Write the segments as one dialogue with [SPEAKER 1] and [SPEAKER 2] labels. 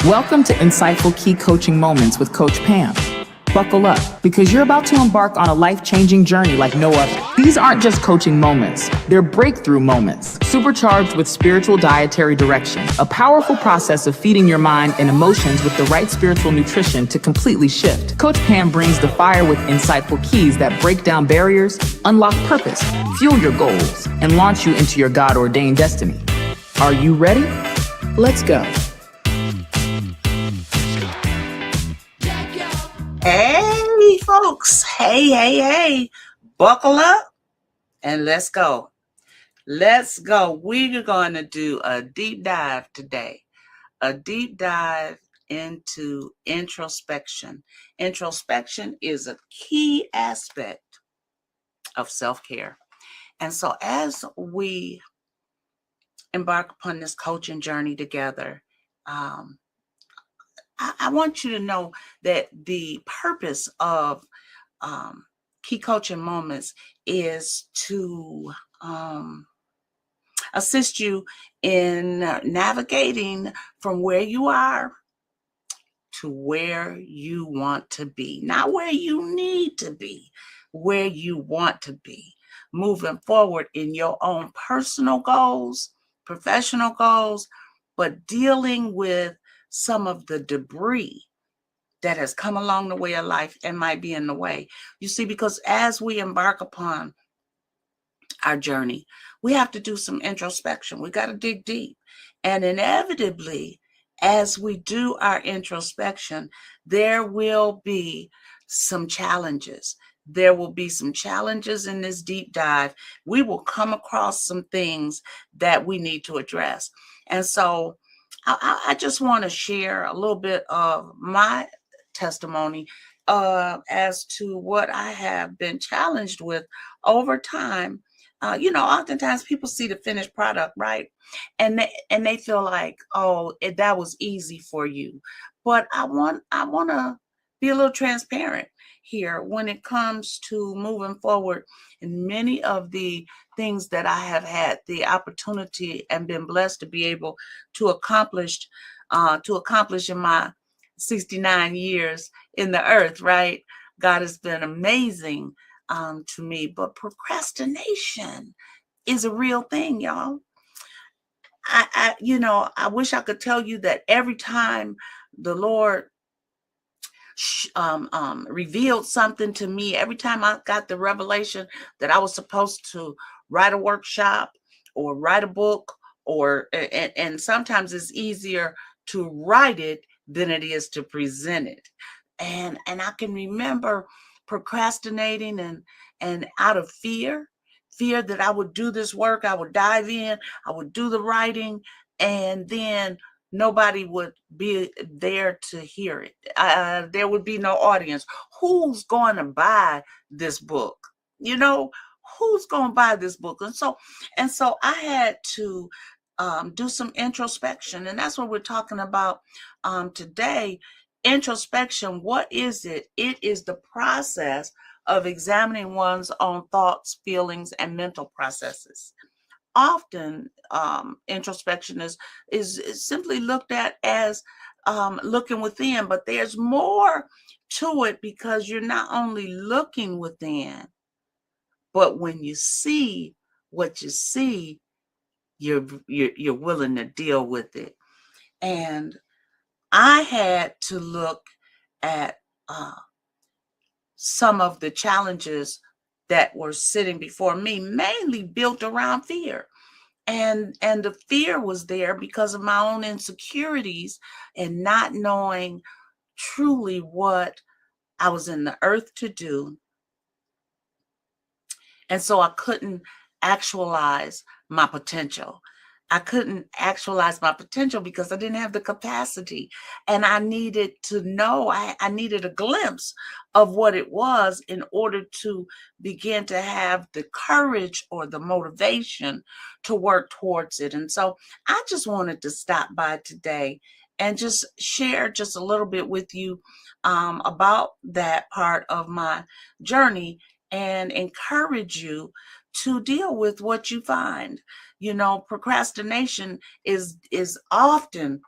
[SPEAKER 1] Welcome to Insightful Key Coaching Moments with Coach Pam. Buckle up, because you're about to embark on a life-changing journey like no other. These aren't just coaching moments, they're breakthrough moments, supercharged with spiritual dietary direction, a powerful process of feeding your mind and emotions with the right spiritual nutrition to completely shift. Coach Pam brings the fire with insightful keys that break down barriers, unlock purpose, fuel your goals, and launch you into your God-ordained destiny. Are you ready? Let's go.
[SPEAKER 2] Hey, folks. Hey. Buckle up and let's go. Let's go. We're going to do a deep dive today. A deep dive into introspection. Introspection is a key aspect of self-care. And so as we embark upon this coaching journey together, I want you to know that the purpose of Key Coaching Moments is to assist you in navigating from where you are to where you want to be. Not where you need to be, where you want to be. Moving forward in your own personal goals, professional goals, but dealing with some of the debris that has come along the way of life and might be in the way. You see, because as we embark upon our journey, we have to do some introspection. We got to dig deep. And inevitably, as we do our introspection, there will be some challenges. There will be some challenges in this deep dive. We will come across some things that we need to address. And so I just want to share a little bit of my testimony as to what I have been challenged with over time. Oftentimes people see the finished product, right? And they feel like, oh, that was easy for you. But I want to be a little transparent here when it comes to moving forward in many of the things that I have had the opportunity and been blessed to be able to accomplish in my 69 years in the earth, right? God has been amazing to me, but procrastination is a real thing, y'all. I wish I could tell you that every time the Lord revealed something to me, every time I got the revelation that I was supposed to write a workshop or write a book, and sometimes it's easier to write it than it is to present it. And I can remember procrastinating and out of fear that I would do this work, I would dive in, I would do the writing, and then nobody would be there to hear it. There would be no audience. Who's going to buy this book? Who's going to buy this book? And so I had to do some introspection, and that's what we're talking about today. Introspection, what is it? It is the process of examining one's own thoughts, feelings, and mental processes. Often, introspection is simply looked at as looking within, but there's more to it, because you're not only looking within, but when you see what you see, you're willing to deal with it. And I had to look at some of the challenges that were sitting before me, mainly built around fear. And the fear was there because of my own insecurities and not knowing truly what I was in the earth to do. And so I couldn't actualize my potential. I couldn't actualize my potential because I didn't have the capacity. And I needed to know, I needed a glimpse of what it was in order to begin to have the courage or the motivation to work towards it. And so I just wanted to stop by today and just share just a little bit with you about that part of my journey and encourage you to deal with what you find. Procrastination is often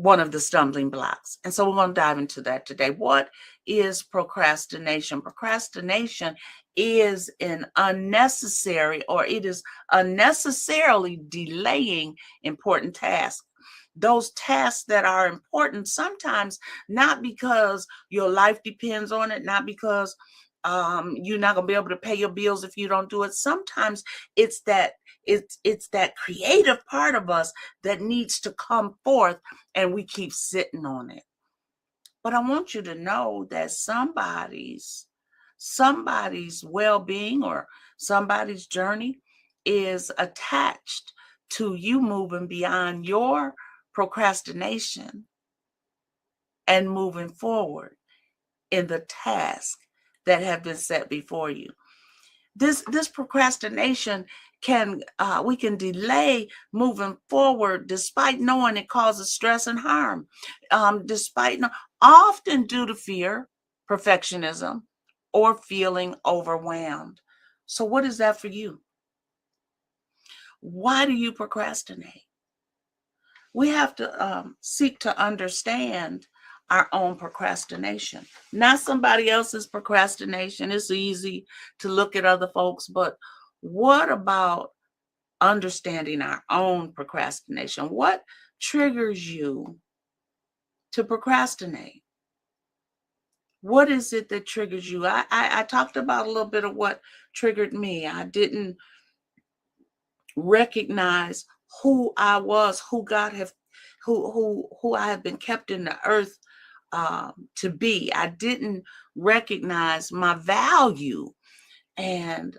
[SPEAKER 2] one of the stumbling blocks. And so we're going to dive into that today. What is procrastination? Procrastination is an unnecessary, or it is unnecessarily delaying important tasks. Those tasks that are important, sometimes not because your life depends on it, not because you're not going to be able to pay your bills if you don't do it. Sometimes it's that creative part of us that needs to come forth, and we keep sitting on it. But I want you to know that somebody's well-being or somebody's journey is attached to you moving beyond your procrastination and moving forward in the task that have been set before you. This procrastination we can delay moving forward despite knowing it causes stress and harm, often due to fear, perfectionism, or feeling overwhelmed. So what is that for you? Why do you procrastinate? We have to seek to understand our own procrastination, not somebody else's procrastination. It's easy to look at other folks, but what about understanding our own procrastination? What triggers you to procrastinate? What is it that triggers you? I talked about a little bit of what triggered me. I didn't recognize who I was, who I have been kept in the earth to be. I didn't recognize my value, and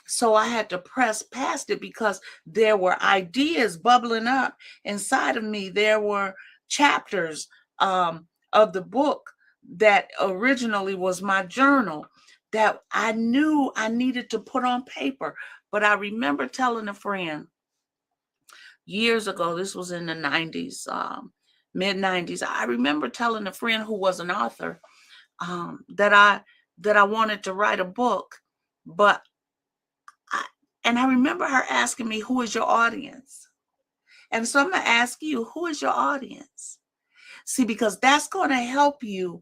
[SPEAKER 2] so I had to press past it because there were ideas bubbling up inside of me. There were chapters of the book that originally was my journal that I knew I needed to put on paper. But I remember telling a friend years ago, this was in the 90s, mid 90s. I remember telling a friend who was an author that I wanted to write a book, but I remember her asking me, who is your audience? And so I'm going to ask you, who is your audience? See, because that's going to help you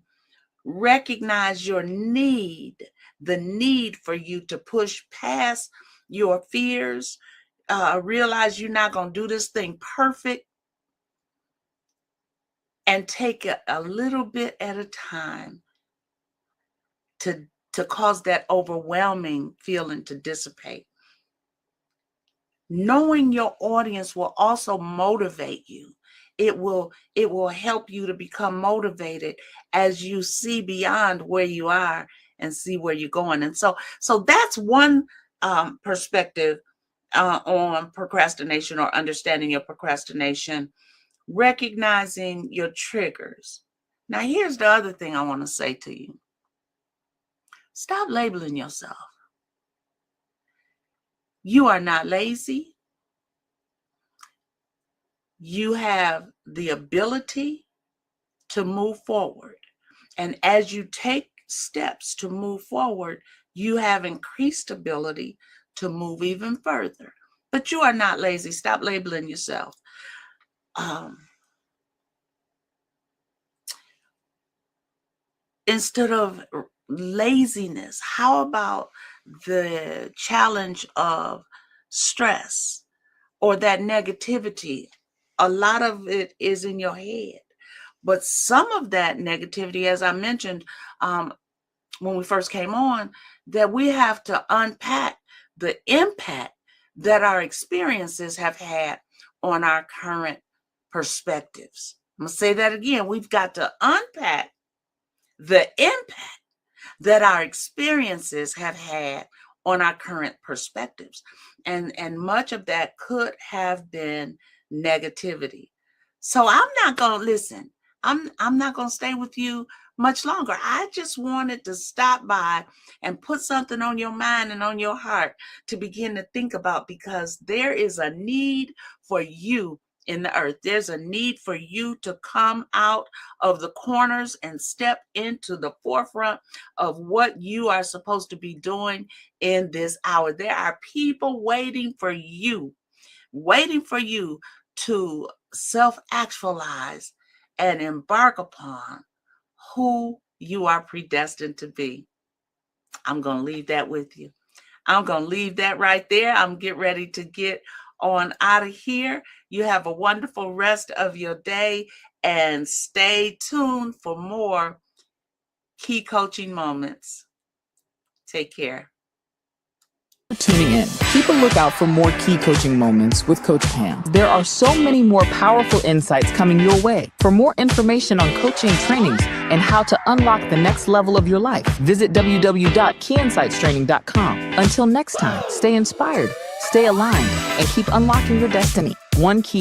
[SPEAKER 2] recognize your need, the need for you to push past your fears, realize you're not going to do this thing perfect, and take it a little bit at a time to cause that overwhelming feeling to dissipate. Knowing your audience will also motivate you. It will help you to become motivated as you see beyond where you are and see where you're going. And so that's one perspective on procrastination, or understanding your procrastination, recognizing your triggers. Now, here's the other thing I want to say to you. Stop labeling yourself. You are not lazy. You have the ability to move forward. And as you take steps to move forward, you have increased ability to move even further. But you are not lazy. Stop labeling yourself. Instead of laziness, how about the challenge of stress or that negativity? A lot of it is in your head, but some of that negativity, as I mentioned when we first came on, that we have to unpack the impact that our experiences have had on our current perspectives. I'm going to say that again. We've got to unpack the impact that our experiences have had on our current perspectives. And much of that could have been negativity. So I'm not going to listen. I'm not going to stay with you much longer. I just wanted to stop by and put something on your mind and on your heart to begin to think about, because there is a need for you in the earth. There's a need for you to come out of the corners and step into the forefront of what you are supposed to be doing in this hour. There are people waiting for you to self-actualize and embark upon who you are predestined to be. I'm going to leave that with you. I'm going to leave that right there. I'm getting ready to get on out of here. You have a wonderful rest of your day and stay tuned for more key coaching moments. Take care.
[SPEAKER 1] Tuning in. Keep a lookout for more key coaching moments with Coach Pam. There are so many more powerful insights coming your way. For more information on coaching trainings and how to unlock the next level of your life, visit www.keyinsightstraining.com. Until next time, stay inspired, stay aligned, and keep unlocking your destiny. One key